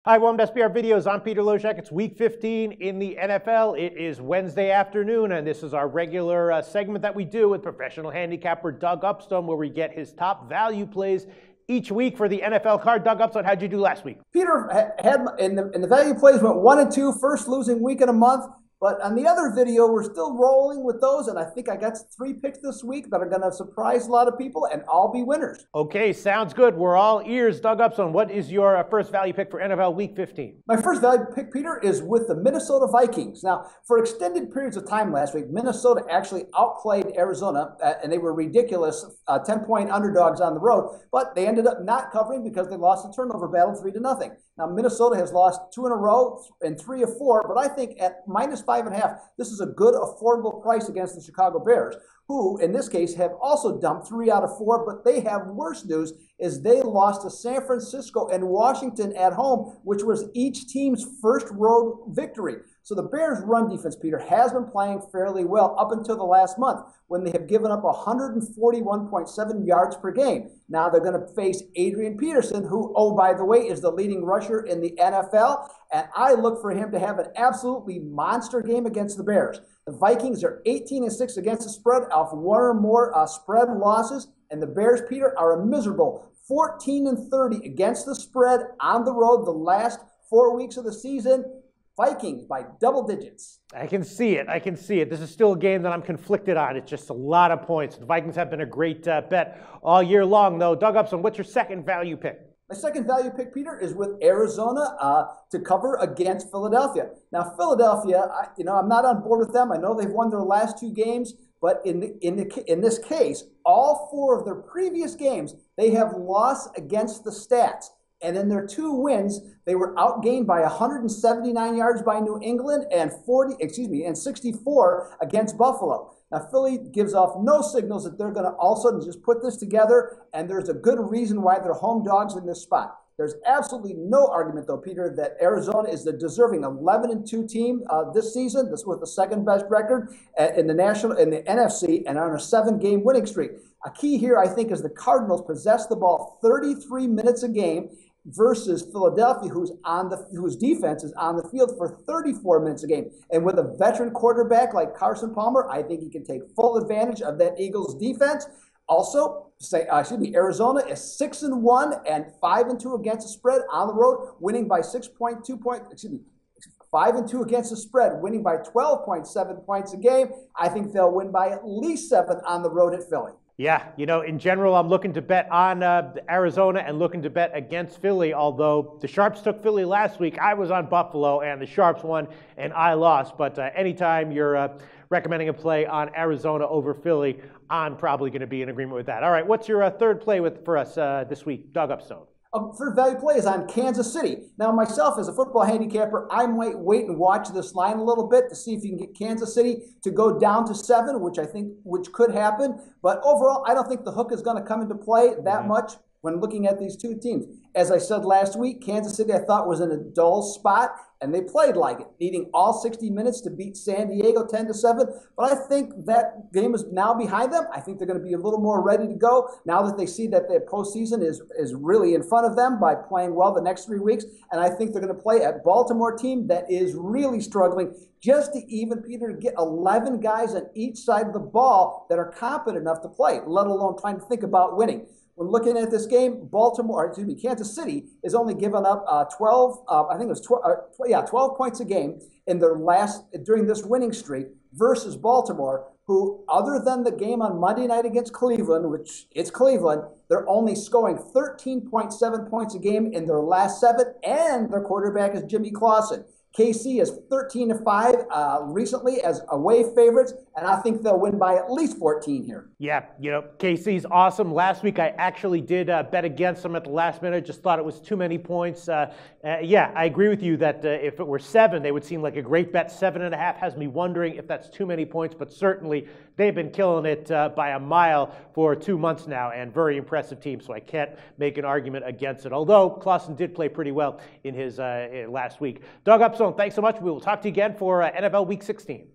Hi, welcome to SBR Videos. I'm Peter Loshak. It's Week 15 in the NFL. It is Wednesday afternoon, and this is our regular segment that we do with professional handicapper Doug Upstone, where we get his top value plays each week for the NFL card. Doug Upstone, how'd you do last week? Peter had in the value plays went 1 and 2, first losing week in a month. But on the other video, we're still rolling with those, and I think I got 3 picks this week that are going to surprise a lot of people and all be winners. Okay, sounds good. We're all ears. Doug Upstone, what is your first value pick for NFL Week 15? My first value pick, Peter, is with the Minnesota Vikings. Now, for extended periods of time last week, Minnesota actually outplayed Arizona, and they were ridiculous 10-point underdogs on the road, but they ended up not covering because they lost the turnover battle 3-0. Now, Minnesota has lost 2 in a row and 3 of 4, but I think at -5.5, this is a good, affordable price against the Chicago Bears, who, in this case, have also dumped 3 out of 4, but they have worse news is they lost to San Francisco and Washington at home, which was each team's first road victory. So the Bears' run defense, Peter, has been playing fairly well up until the last month when they have given up 141.7 yards per game. Now they're going to face Adrian Peterson, who, oh, by the way, is the leading rusher in the NFL, and I look for him to have an absolutely monster game against the Bears. The Vikings are 18-6 against the spread off 1 or more spread losses, and the Bears, Peter, are a miserable 14-30 against the spread on the road the last 4 weeks of the season. Vikings by double digits. I can see it. I can see it. This is still a game that I'm conflicted on. It's just a lot of points. The Vikings have been a great bet all year long, though. Doug Upson, what's your second value pick? My second value pick, Peter, is with Arizona to cover against Philadelphia. Now, Philadelphia, I'm not on board with them. I know they've won their last 2 games, but in this case, all 4 of their previous games, they have lost against the stats. And in their 2 wins, they were outgained by 179 yards by New England and 64 against Buffalo. Now, Philly gives off no signals that they're going to all of a sudden just put this together, and there's a good reason why they're home dogs in this spot. There's absolutely no argument, though, Peter, that Arizona is the deserving 11-2 team this season. This was the second best record in the NFC, and on a 7-game winning streak. A key here, I think, is the Cardinals possess the ball 33 minutes a game versus Philadelphia, whose defense is on the field for 34 minutes a game. And with a veteran quarterback like Carson Palmer, I think he can take full advantage of that Eagles defense. Also, Arizona is 6-1 and 5-2 against the spread on the road, winning by 6.2 points. 5-2 against the spread, winning by 12.7 points a game. I think they'll win by at least 7 on the road at Philly. Yeah, in general, I'm looking to bet on Arizona and looking to bet against Philly, although the Sharps took Philly last week. I was on Buffalo, and the Sharps won, and I lost. But anytime you're recommending a play on Arizona over Philly, I'm probably going to be in agreement with that. All right, what's your third play for us this week, Doug Upstone? Third value play is on Kansas City. Now, myself as a football handicapper, I might wait and watch this line a little bit to see if you can get Kansas City to go down to 7, which could happen. But overall, I don't think the hook is going to come into play that much when looking at these 2 teams. As I said last week, Kansas City I thought was in a dull spot, and they played like it, needing all 60 minutes to beat San Diego 10-7. But I think that game is now behind them. I think they're going to be a little more ready to go now that they see that the postseason is really in front of them by playing well the next 3 weeks. And I think they're going to play a Baltimore team that is really struggling just to even, Peter, get 11 guys on each side of the ball that are competent enough to play, let alone trying to think about winning. When looking at this game, Kansas City is only given up 12 points a game in during this winning streak versus Baltimore, who, other than the game on Monday night against Cleveland, which it's Cleveland, they're only scoring 13.7 points a game in their last 7, and their quarterback is Jimmy Clausen. KC is 13-5 recently as away favorites, and I think they'll win by at least 14 here. Yeah, KC's awesome. Last week I actually did bet against them at the last minute. Just thought it was too many points. Yeah, I agree with you that if it were 7, they would seem like a great bet. 7.5 has me wondering if that's too many points, but certainly they've been killing it by a mile for 2 months now, and very impressive team, so I can't make an argument against it, although Clausen did play pretty well in his last week. Doug Upstone, thanks so much. We will talk to you again for NFL Week 16.